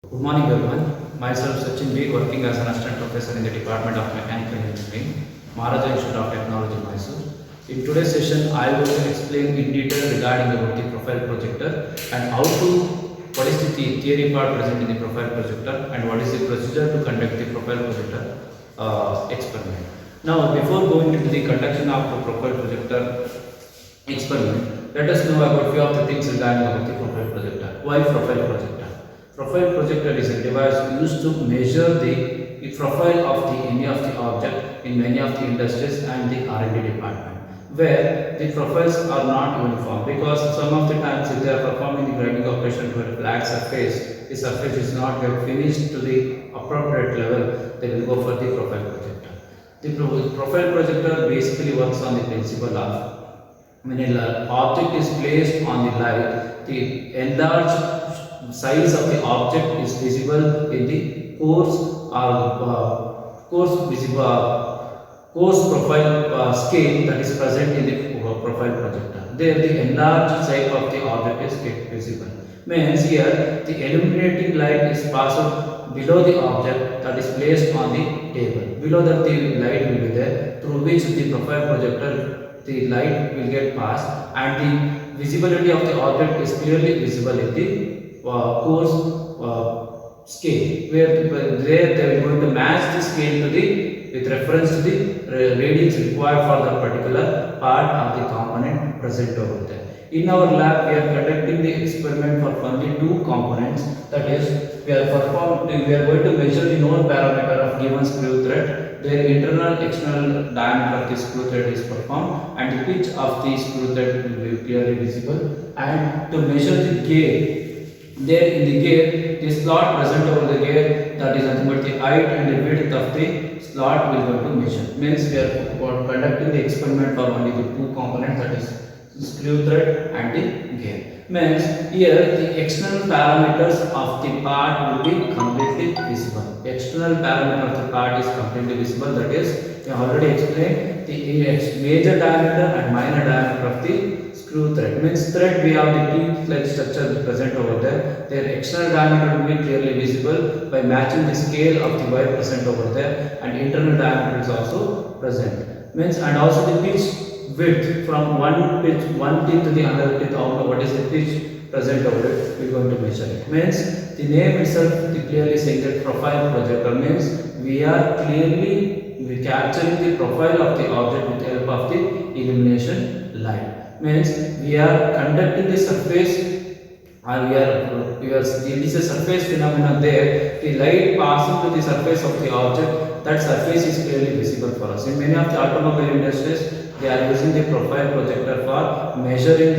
Good morning everyone. Myself Sachin B, working as an assistant professor in the Department of Mechanical Engineering, Maharaja Institute of Technology, Mysore. In today's session, I will explain in detail regarding about the profile projector and what is the theory part present in the profile projector and what is the procedure to conduct the profile projector experiment. Now, before going into the conduction of the profile projector experiment, let us know about few of the things regarding about the profile projector. Why profile projector? Profile projector is a device used to measure the profile of any of the object in many of the industries and the R&D department, where the profiles are not uniform because some of the times if they are performing the grinding operation to a flat surface, the surface is not yet finished to the appropriate level, they will go for the profile projector. The profile projector basically works on the principle of when an object is placed on the light, the enlarged size of the object is visible in the coarse profile scale that is present in the profile projector. There, the enlarged size of the object is visible. Means here the illuminating light is passed below the object that is placed on the table. Below that, the light will be there through which the profile projector the light will get passed and the visibility of the object is clearly visible in the coarse scale, where they are going to match the scale to the with reference to the readings required for the particular part of the component present over there. In our lab, we are conducting the experiment for only two components. That is, we are going to measure the known parameter of given screw thread. Their internal external diameter of the screw thread is performed, and the pitch of the screw thread will be clearly visible. And to measure the gear, there in the gear, the slot present over the gear, that is nothing but the height and the width of the slot will go to measure. Means we are conducting the experiment for only the two components, that is screw thread and the gear. Means here the external parameters of the part will be completely visible. External parameter of the part is completely visible. That is, we have already explained the major diameter and minor diameter of the screw thread. Means thread, we have the T-like structure present over there. Their external diameter will be clearly visible by matching the scale of the wire present over there, and internal diameter is also present. Means, and also the pitch width from one teeth to the other teeth, what is the pitch present over it, we are going to measure it. Means the name itself clearly saying that profile projector means we are clearly capturing the profile of the object with the help of the illumination light. Means we are conducting the surface, and it is a surface phenomenon there. The light passing to the surface of the object, that surface is clearly visible for us. In many of the automobile industries, they are using the profile projector for measuring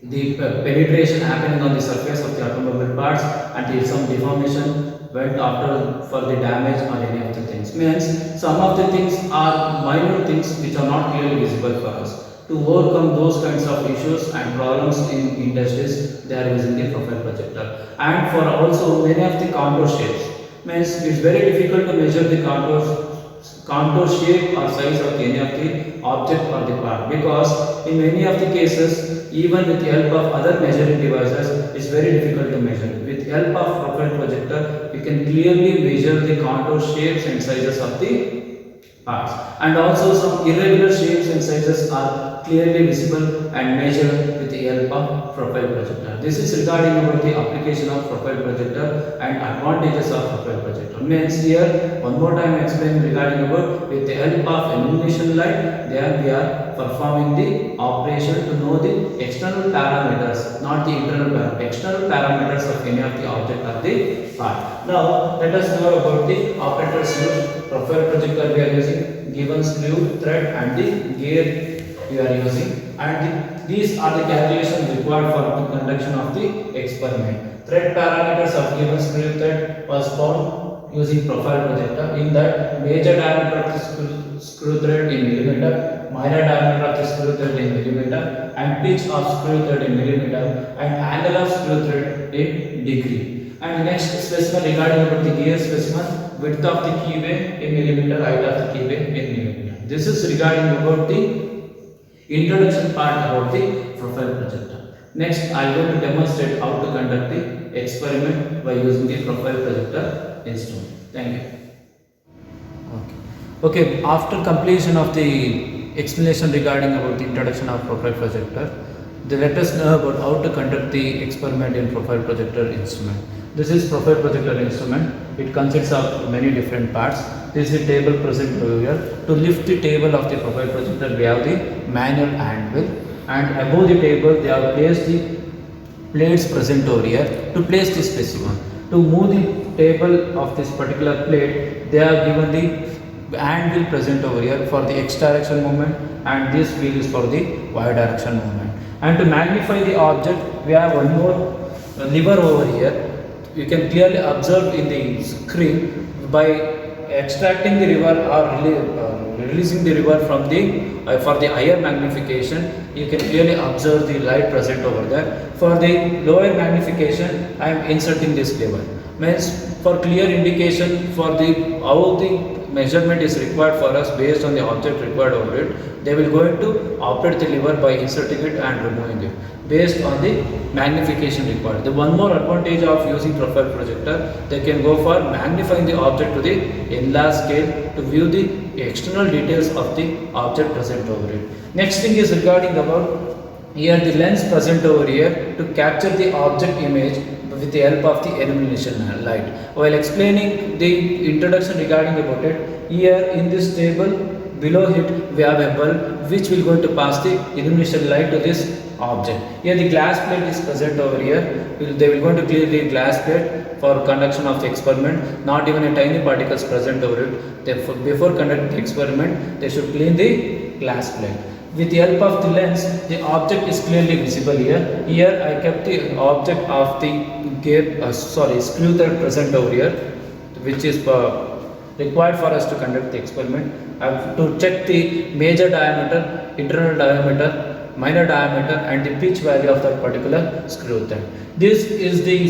the penetration happening on the surface of the automobile parts, and if some deformation went after for the damage or any of the things. Means some of the things are minor things which are not clearly visible for us. To overcome those kinds of issues and problems in industries, they are using the profile projector. And for also many of the contour shapes, means it is very difficult to measure the contour shape or size of any of the object or the part, because in many of the cases, even with the help of other measuring devices, it is very difficult to measure. With the help of profile projector, we can clearly measure the contour shapes and sizes of the parts, and also some irregular shapes and sizes are clearly visible and measured with the help of profile projector. This is regarding about the application of profile projector and advantages of profile projector. Means here one more time explain regarding about with the help of illumination light, there we are performing the operation to know the external parameters, not the internal parameters, external parameters of any of the object or the part. Now let us know about the operators used. Profile projector we are using, given screw thread and the gear we are using, and these are the calculations required for the conduction of the experiment. Thread parameters of given screw thread was found using profile projector. In that, major diameter of the screw thread in millimeter, minor diameter of the screw thread in millimeter, and pitch of screw thread in millimeter, and angle of screw thread in degree. And next specimen regarding about the gear specimen, width of the keyway in millimeter, height of the keyway in millimeter. This is regarding about the introduction part about the profile projector. Next, I am going to demonstrate how to conduct the experiment by using the profile projector instrument. Thank you. Okay, after completion of the explanation regarding about the introduction of profile projector, let us know about how to conduct the experiment in profile projector instrument. This is profile projector instrument. It consists of many different parts. This is the table present over here. To lift the table of the profile projector, we have the manual anvil, and above the table they have placed the plates present over here to place the specimen. To move the table of this particular plate, they have given the anvil present over here for the x direction movement, and this wheel is for the y direction movement. And to magnify the object, we have one more lever over here. You can clearly observe in the screen by extracting the river or releasing the river from the for the higher magnification. You can clearly observe the light present over there. For the lower magnification, I am inserting this lever. Means for clear indication for the how the measurement is required for us based on the object required over it, they will going to operate the lever by inserting it and removing it based on the magnification required. The one more advantage of using profile projector, they can go for magnifying the object to the enlarged scale to view the external details of the object present over it. Next thing is regarding about here the lens present over here to capture the object image with the help of the illumination light. While explaining the introduction regarding about it, here in this table below it we have a bulb which will going to pass the illumination light to this object. Here the glass plate is present over here. They will going to clear the glass plate for conduction of the experiment. Not even a tiny particles present over it. Therefore, before conducting the experiment, they should clean the glass plate. With the help of the lens, the object is clearly visible here. Here I kept the object of the screw thread present over here, which is required for us to conduct the experiment. I have to check the major diameter, internal diameter, minor diameter and the pitch value of that particular screw thread. This is the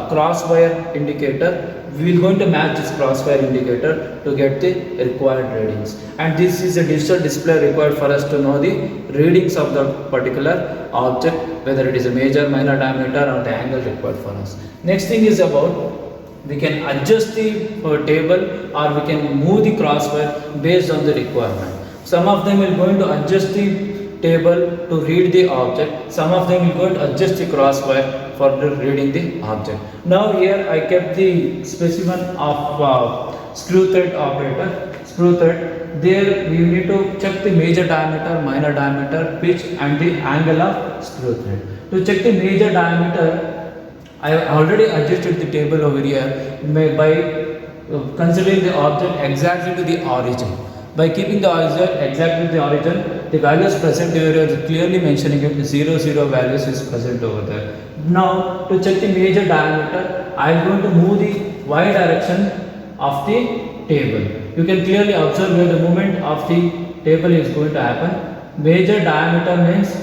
crosswire indicator. We will going to match this crosswire indicator to get the required readings, and this is a digital display required for us to know the readings of the particular object, whether it is a major, minor diameter or the angle required for us. Next thing is about we can adjust the table or we can move the crosswire based on the requirement. Some of them will going to adjust the table to read the object, some of them will going to adjust the crosswire for reading the object. Now here I kept the specimen of screw thread operator, screw thread. There we need to check the major diameter, minor diameter, pitch and the angle of screw thread. To check the major diameter, I have already adjusted the table over here by considering the object exactly to the origin. By keeping the object exactly to the origin, the values present here is clearly mentioning it, 0, 0 values is present over there. Now to check the major diameter, I am going to move the y direction of the table. You can clearly observe where the movement of the table is going to happen. Major diameter means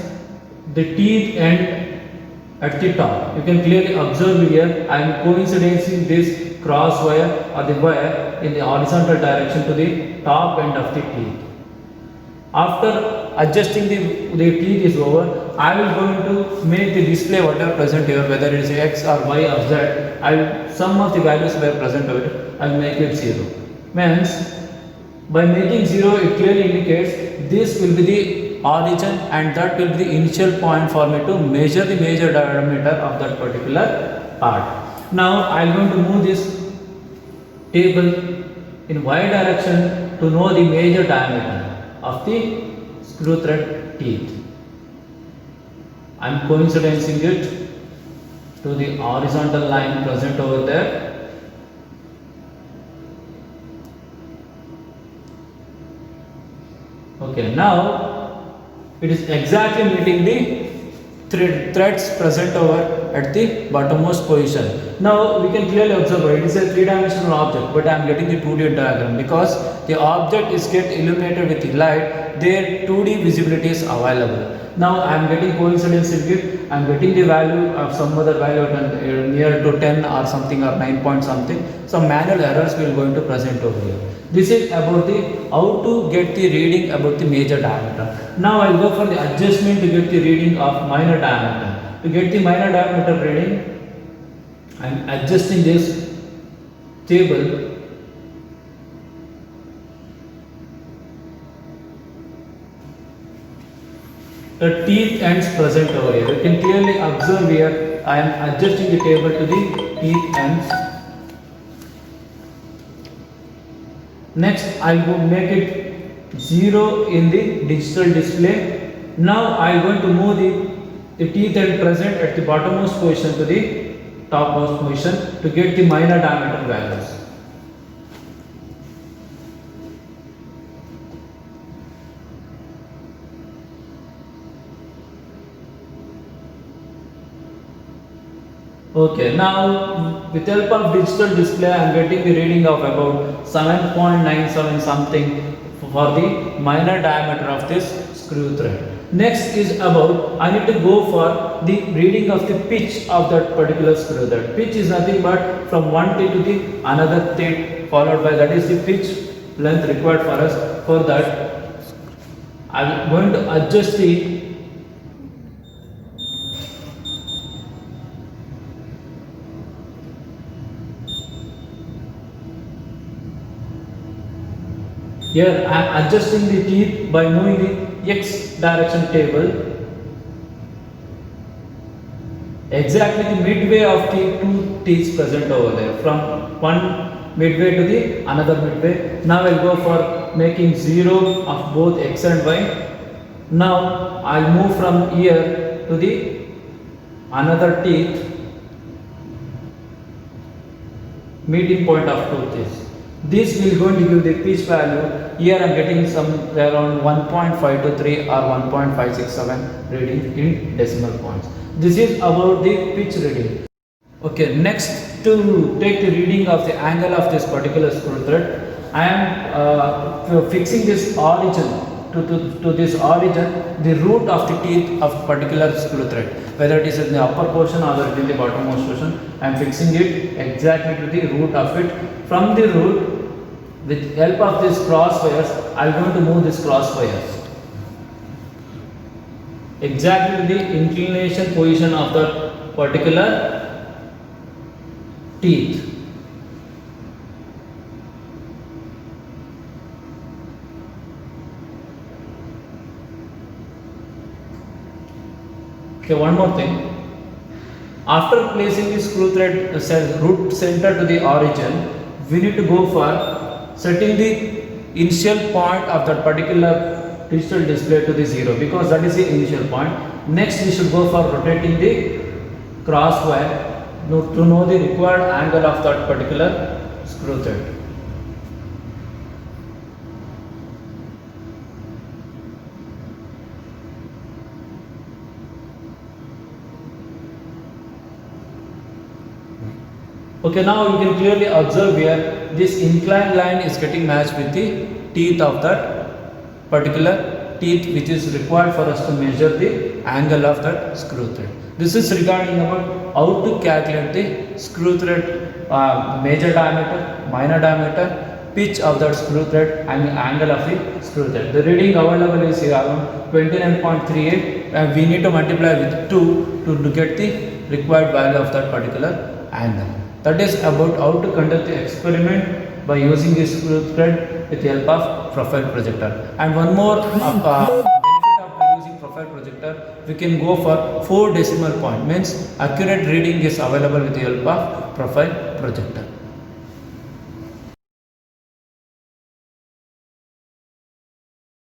the teeth end at the top. You can clearly observe here I am coinciding this cross wire or the wire in the horizontal direction to the top end of the teeth. After adjusting the teeth is over, I will going to make the display whatever present here, whether it is x or y or z. Some of the values were present over it, I will make it 0. Means by making 0 it clearly indicates this will be the origin and that will be the initial point for me to measure the major diameter of that particular part. Now I am going to move this table in y direction to know the major diameter of the screw thread teeth. I am coinciding it to the horizontal line present over there. Okay, now it is exactly meeting the threads present over at the bottommost position. Now we can clearly observe it is a three-dimensional object, but I am getting the 2D diagram because the object is get illuminated with the light. Their 2D visibility is available. Now I am getting coincidence in it. I am getting the value of some other value near to 10 or something or 9 point something. Some manual errors will going to present over here. This is about the how to get the reading about the major diameter. Now I will go for the adjustment to get the reading of minor diameter. To get the minor diameter reading, I am adjusting this table. The teeth ends present over here. You can clearly observe here I am adjusting the table to the teeth ends. Next I will make it 0 in the digital display. Now I am going to move the teeth end present at the bottommost position to the topmost position to get the minor diameter values. Okay, now with help of digital display I am getting the reading of about 7.97 something for the minor diameter of this screw thread. Next is about I need to go for the reading of the pitch of that particular screw thread. Pitch is nothing but from one teeth to the another teeth followed by that is the pitch length required for us. For that I am going to adjust the here I am adjusting the teeth by moving the x direction table exactly the midway of the two teeth present over there, from one midway to the another midway. Now I will go for making 0 of both x and y. Now I will move from here to the another teeth meeting point of two teeth. This will going to give the pitch value. Here I am getting some around 1.523 or 1.567 reading in decimal points. This is about the pitch reading. Okay, next to take the reading of the angle of this particular screw thread, I am fixing this origin to this origin, the root of the teeth of particular screw thread, whether it is in the upper portion or in the bottommost portion. I am fixing it exactly to the root of it. From the root, with help of this cross wires, I am going to move this cross wires exactly to the inclination position of the particular teeth. Okay, one more thing. After placing the screw thread root center to the origin, we need to go for setting the initial point of that particular digital display to the 0, because that is the initial point. Next we should go for rotating the cross wire to know the required angle of that particular screw thread. Okay, now you can clearly observe here this inclined line is getting matched with the teeth of that particular teeth which is required for us to measure the angle of that screw thread. This is regarding about how to calculate the screw thread major diameter, minor diameter, pitch of that screw thread and the angle of the screw thread. The reading available is here around 29.38 and we need to multiply with 2 to get the required value of that particular angle. That is about how to conduct the experiment by using this screw thread with the help of profile projector. And one more benefit of using profile projector, we can go for 4 decimal point, means accurate reading is available with the help of profile projector.